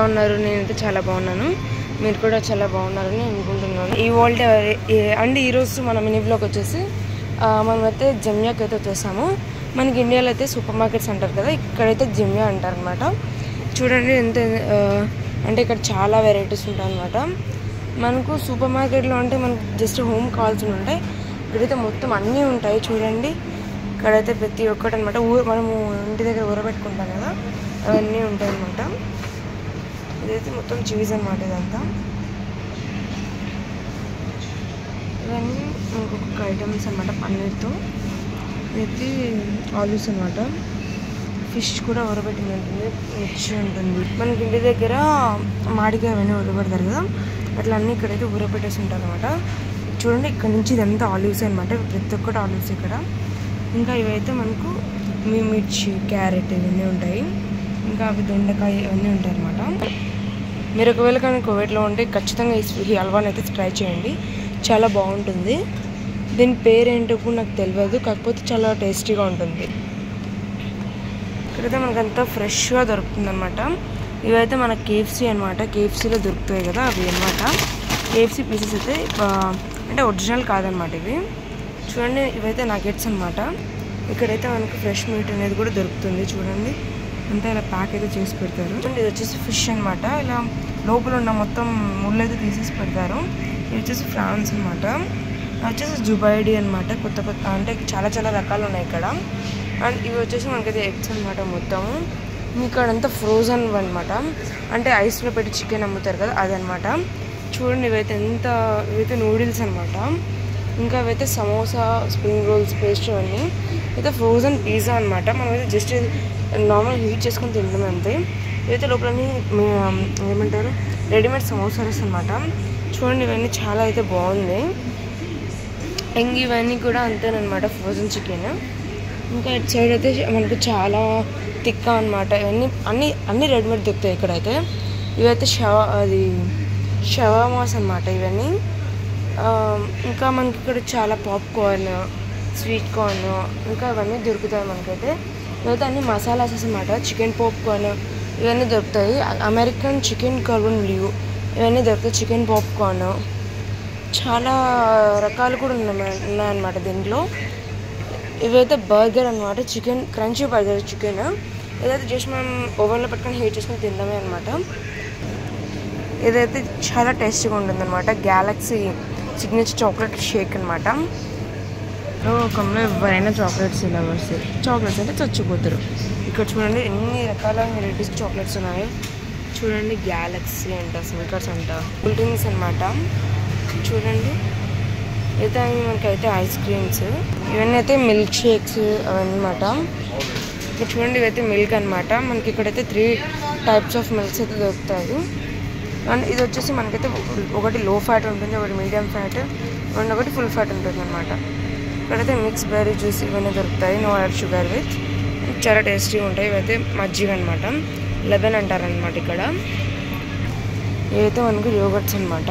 ఉన్నారు? నేనైతే చాలా బాగున్నాను. మీరు కూడా చాలా బాగున్నారని అనుకుంటున్నాను. ఈ వరల్డ్ అండ్ ఈరోజు మన మినీ బ్లాగ్ వచ్చేసి మనమైతే జమ్యాకి అయితే వచ్చేసాము. మనకి ఇండియాలో అయితే సూపర్ మార్కెట్స్ అంటారు కదా, ఇక్కడైతే జమ్యా అంటారు అనమాట. చూడండి ఎంత అంటే ఇక్కడ చాలా వెరైటీస్ ఉంటాయి అనమాట. మనకు సూపర్ మార్కెట్లో అంటే మనకు జస్ట్ హోమ్ కావాల్సి ఉంటాయి, ఇక్కడైతే మొత్తం అన్నీ ఉంటాయి. చూడండి ఇక్కడైతే ప్రతి ఒక్కటి అనమాట. మనము ఇంటి దగ్గర ఊరబెట్టుకుంటాం కదా, అవన్నీ ఉంటాయి అనమాట. ఇదైతే మొత్తం చీజ్ అనమాట. ఇదంతా ఇవన్నీ ఇంకొక ఐటమ్స్ అనమాట పన్నీర్తో. ఇదైతే ఆలూస్ అనమాట. ఫిష్ కూడా ఊరబెట్టింది ఉంటుంది, మిర్చి ఉంటుంది. మనకి ఇంటి దగ్గర మాడికాయ అవన్నీ ఊరబెడతారు కదా, అట్లా అన్నీ ఇక్కడైతే ఊరబెట్టేసి ఉంటారు అనమాట. చూడండి ఇక్కడ నుంచి ఇదంతా ఆలివ్స్ అనమాట, ప్రతి ఒక్కటి ఆలివ్స్ ఇక్కడ. ఇంకా ఇవైతే మనకు మిర్చి, క్యారెట్ ఇవన్నీ ఉంటాయి. ఇంకా అవి దొండకాయ ఇవన్నీ ఉంటాయి అనమాట. మీరు ఒకవేళ కానీ కోవిడ్లో ఉంటే ఖచ్చితంగా ఈ హల్వాని అయితే ట్రై చేయండి, చాలా బాగుంటుంది. దీని పేరేంటో కూడా నాకు తెలియదు, కాకపోతే చాలా టేస్టీగా ఉంటుంది. ఇక్కడైతే మనకంతా ఫ్రెష్గా దొరుకుతుంది అనమాట. ఇవైతే మన కేఎఫ్సీ అనమాట, కేఎఫ్సీలో దొరుకుతాయి కదా అవి అనమాట. కేఎఫ్సీ పీసెస్ అయితే అంటే ఒరిజినల్ కాదనమాట ఇవి. చూడండి ఇవైతే నగెట్స్ అనమాట. ఇక్కడైతే మనకు ఫ్రెష్ మీట్ అనేది కూడా దొరుకుతుంది. చూడండి అంతా ఇలా ప్యాక్ అయితే చేసి పెడతారు. ఇది వచ్చేసి ఫిష్ అనమాట. ఇలా లోపల ఉన్న మొత్తం ముళ్ళు అయితే తీసేసి పెడతారు. ఇది వచ్చేసి ఫ్రాన్స్ అనమాట. వచ్చేసి జుబైడీ అనమాట. కొత్త కొత్త అంటే చాలా చాలా రకాలు ఉన్నాయి ఇక్కడ. అండ్ ఇవి వచ్చేసి మనకైతే ఎగ్స్ అనమాట మొత్తము. ఇక్కడంతా ఫ్రోజన్ అనమాట, అంటే ఐస్లో పెట్టి చికెన్ అమ్ముతారు కదా అదనమాట. చూడండి ఇవైతే నూడిల్స్ అనమాట. ఇంకా ఇవైతే సమోసా, స్ప్రింగ్ రోల్స్, పేస్ట్రీ అన్నీ. అయితే ఫ్రోజన్ పిజ్జా అనమాట. మనమైతే జస్ట్ నార్మల్ హీట్ చేసుకొని తినడం అంతే. ఇవైతే లోపలని ఏమంటారు రెడీమేడ్ సమోసాస్ అనమాట. చూడండి ఇవన్నీ చాలా అయితే బాగుంది. ఇంక ఇవన్నీ కూడా అంతేనమాట, ఫ్రోజన్ చికెన్. ఇంకా ఇటు సైడ్ అయితే మనకు చాలా తిక్కా అనమాట. ఇవన్నీ అన్నీ రెడీమేడ్ దొరుకుతాయి ఇక్కడైతే. ఇవైతే షవామాస్ అనమాట ఇవన్నీ. ఇంకా మనకి ఇక్కడ చాలా పాప్కార్న్, స్వీట్ కార్న్ ఇంకా ఇవన్నీ దొరుకుతాయి మనకైతే. ఇవైతే అన్ని మసాలాస్ అనమాట. చికెన్ పాప్కార్న్ ఇవన్నీ దొరుకుతాయి. అమెరికన్ చికెన్ కార్బన్ లీవ్ ఇవన్నీ దొరుకుతాయి. చికెన్ పాప్కార్న్ చాలా రకాలు కూడా ఉన్నాయన్నమాట దీంట్లో. ఇవైతే బర్గర్ అనమాట, చికెన్ క్రంచీ బర్గర్ చికెన్. ఇదైతే జస్ట్ మనం ఓవెన్లో పెట్టుకొని హీట్ చేసుకొని తినడమే అనమాట. ఇదైతే చాలా టేస్టీగా ఉంటుంది అనమాట. గ్యాలక్సీ సిగ్నేచర్ చాక్లెట్ షేక్ అనమాట. లోకంలో ఎవరైనా చాక్లెట్స్ లవర్స్, చాక్లెట్స్ అంటే చచ్చిపోతారు. ఇక్కడ చూడండి ఎన్ని రకాల వెరైటీస్ చాక్లెట్స్ ఉన్నాయో. చూడండి గ్యాలక్సీ అంట, స్నికర్స్ అంట, కూల్ డ్రింక్స్ అనమాట. చూడండి అయితే మనకైతే ఐస్ క్రీమ్స్, ఇవన్నీ అయితే మిల్క్ షేక్స్ అవన్నమాట. ఇక్కడ చూడండి ఇవైతే మిల్క్ అనమాట. మనకి ఇక్కడైతే 3 టైప్స్ ఆఫ్ మిల్క్స్ అయితే దొరుకుతాయి. అండ్ ఇది వచ్చేసి మనకైతే ఒకటి లో ఫ్యాట్ ఉంటుంది, ఒకటి మీడియం ఫ్యాట్, అండ్ ఒకటి ఫుల్ ఫ్యాట్ ఉంటుంది అనమాట. ఇక్కడైతే మిక్స్ బెర్రీ జ్యూస్ ఇవన్నీ దొరుకుతాయి, నో యాడ్ షుగర్ విత్. చాలా టేస్టీగా ఉంటాయి. ఇవైతే మజ్జిగ అనమాట, లెమన్ అంటారనమాట ఇక్కడ. ఇవైతే మనకు యోగర్ట్స్ అనమాట.